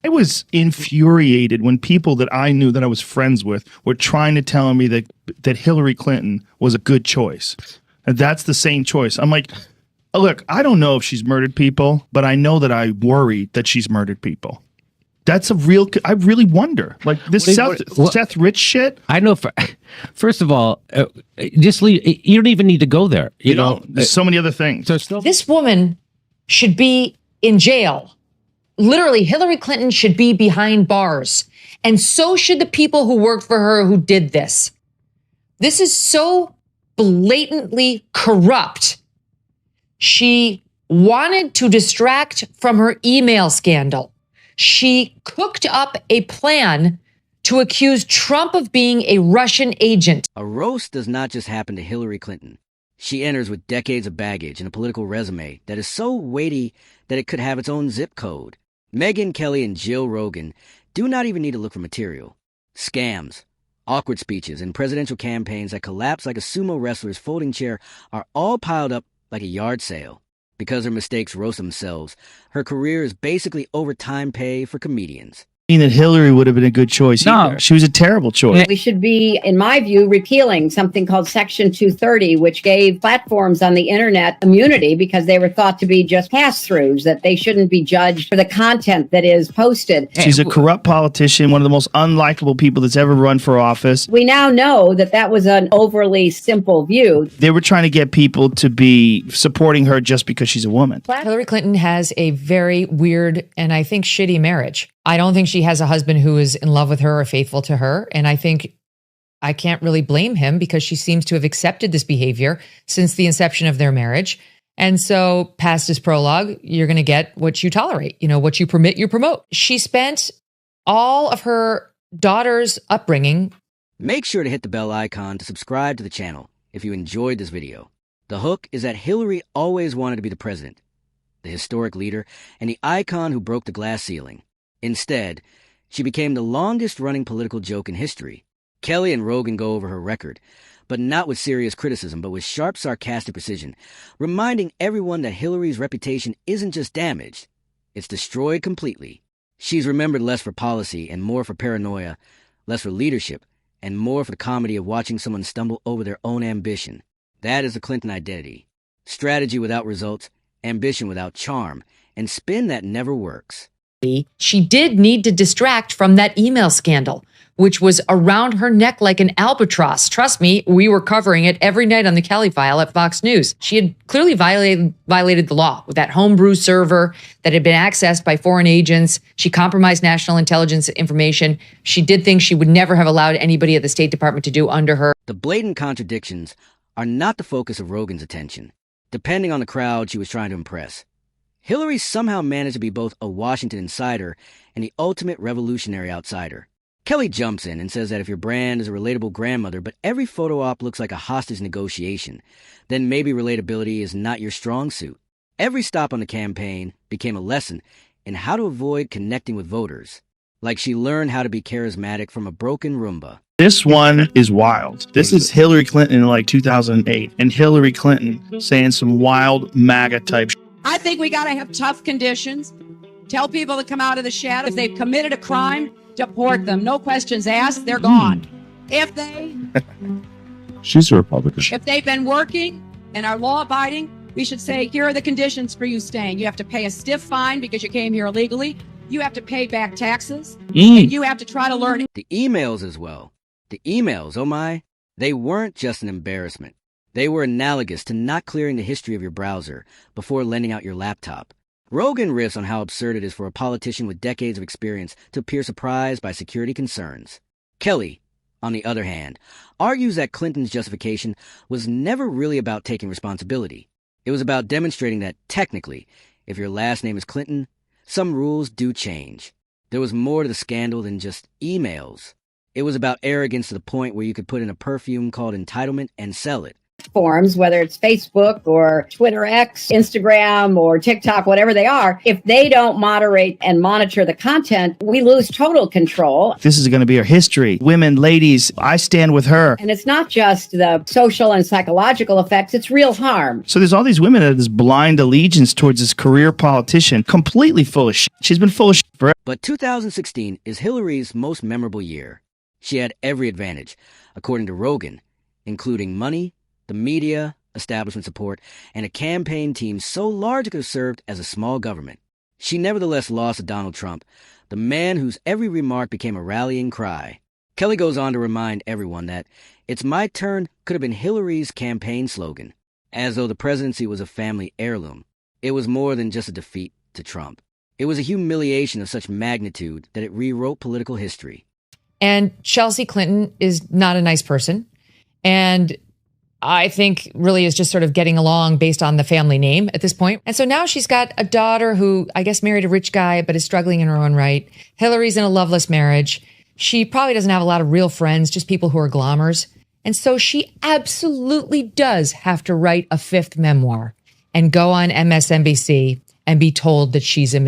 I was infuriated when people that I knew that I was friends with were trying to tell me that Hillary Clinton was a good choice. And that's the same choice. I'm like, look, I don't know if she's murdered people, but I know that I worry that she's murdered people. That's I really wonder. Like this Seth Rich shit. I know. First of all, just leave. You don't even need to go there. You know, there's so many other things. So this woman should be in jail. Literally, Hillary Clinton should be behind bars. And so should the people who worked for her who did this. This is so blatantly corrupt. She wanted to distract from her email scandal. She cooked up a plan to accuse Trump of being a Russian agent. A roast does not just happen to Hillary Clinton. She enters with decades of baggage and a political resume that is so weighty that it could have its own zip code. Megyn Kelly and Jill Rogan do not even need to look for material. Scams, awkward speeches, and presidential campaigns that collapse like a sumo wrestler's folding chair are all piled up like a yard sale. Because her mistakes roast themselves, her career is basically overtime pay for comedians. That Hillary would have been a good choice either. She was a terrible choice. We should be, in my view, repealing something called Section 230, which gave platforms on the internet immunity because they were thought to be just pass-throughs, that they shouldn't be judged for the content that is posted. She's a corrupt politician, one of the most unlikable people that's ever run for office. We now know that that was an overly simple view. They were trying to get people to be supporting her just because she's a woman. Hillary Clinton has a very weird and I think shitty marriage. I don't think she has a husband who is in love with her or faithful to her. And I think I can't really blame him because she seems to have accepted this behavior since the inception of their marriage. And so past his prologue, you're going to get what you tolerate. You know, what you permit, you promote. She spent all of her daughter's upbringing. Make sure to hit the bell icon to subscribe to the channel if you enjoyed this video. The hook is that Hillary always wanted to be the president, the historic leader, and the icon who broke the glass ceiling. Instead, she became the longest-running political joke in history. Kelly and Rogan go over her record, but not with serious criticism, but with sharp, sarcastic precision, reminding everyone that Hillary's reputation isn't just damaged, it's destroyed completely. She's remembered less for policy and more for paranoia, less for leadership, and more for the comedy of watching someone stumble over their own ambition. That is the Clinton identity. Strategy without results, ambition without charm, and spin that never works. She did need to distract from that email scandal, which was around her neck like an albatross. Trust me, we were covering it every night on the Kelly File at Fox News. She had clearly violated the law with that homebrew server that had been accessed by foreign agents. She compromised national intelligence information. She did things she would never have allowed anybody at the State Department to do under her. The blatant contradictions are not the focus of Rogan's attention, depending on the crowd she was trying to impress. Hillary somehow managed to be both a Washington insider and the ultimate revolutionary outsider. Kelly jumps in and says that if your brand is a relatable grandmother, but every photo op looks like a hostage negotiation, then maybe relatability is not your strong suit. Every stop on the campaign became a lesson in how to avoid connecting with voters. Like she learned how to be charismatic from a broken Roomba. This one is wild. This is Hillary Clinton in like 2008, and Hillary Clinton saying some wild MAGA type shit. I think we got to have tough conditions. Tell people to come out of the shadows. If they've committed a crime, deport them. No questions asked. They're gone. If they... She's a Republican. If they've been working and are law-abiding, we should say, here are the conditions for you staying. You have to pay a stiff fine because you came here illegally. You have to pay back taxes. And you have to try to learn... The emails as well. The emails, oh my, they weren't just an embarrassment. They were analogous to not clearing the history of your browser before lending out your laptop. Rogan riffs on how absurd it is for a politician with decades of experience to appear surprised by security concerns. Kelly, on the other hand, argues that Clinton's justification was never really about taking responsibility. It was about demonstrating that, technically, if your last name is Clinton, some rules do change. There was more to the scandal than just emails. It was about arrogance to the point where you could put in a perfume called entitlement and sell it. Forums, whether it's Facebook or Twitter X, Instagram or TikTok, whatever they are, if they don't moderate and monitor the content, we lose total control. This is going to be our history. Women, ladies, I stand with her. And it's not just the social and psychological effects, it's real harm. So there's all these women that have this blind allegiance towards this career politician, completely full of shit. She's been full of shit forever. But 2016 is Hillary's most memorable year. She had every advantage, according to Rogan, including money, the media, establishment support, and a campaign team so large it could have served as a small government. She nevertheless lost to Donald Trump, the man whose every remark became a rallying cry. Kelly goes on to remind everyone that "It's my turn" could have been Hillary's campaign slogan, as though the presidency was a family heirloom. It was more than just a defeat to Trump. It was a humiliation of such magnitude that it rewrote political history. And Chelsea Clinton is not a nice person. And I think really is just sort of getting along based on the family name at this point. And so now she's got a daughter who I guess married a rich guy, but is struggling in her own right. Hillary's in a loveless marriage. She probably doesn't have a lot of real friends, just people who are glommers. And so she absolutely does have to write a fifth memoir and go on MSNBC and be told that she's amazing.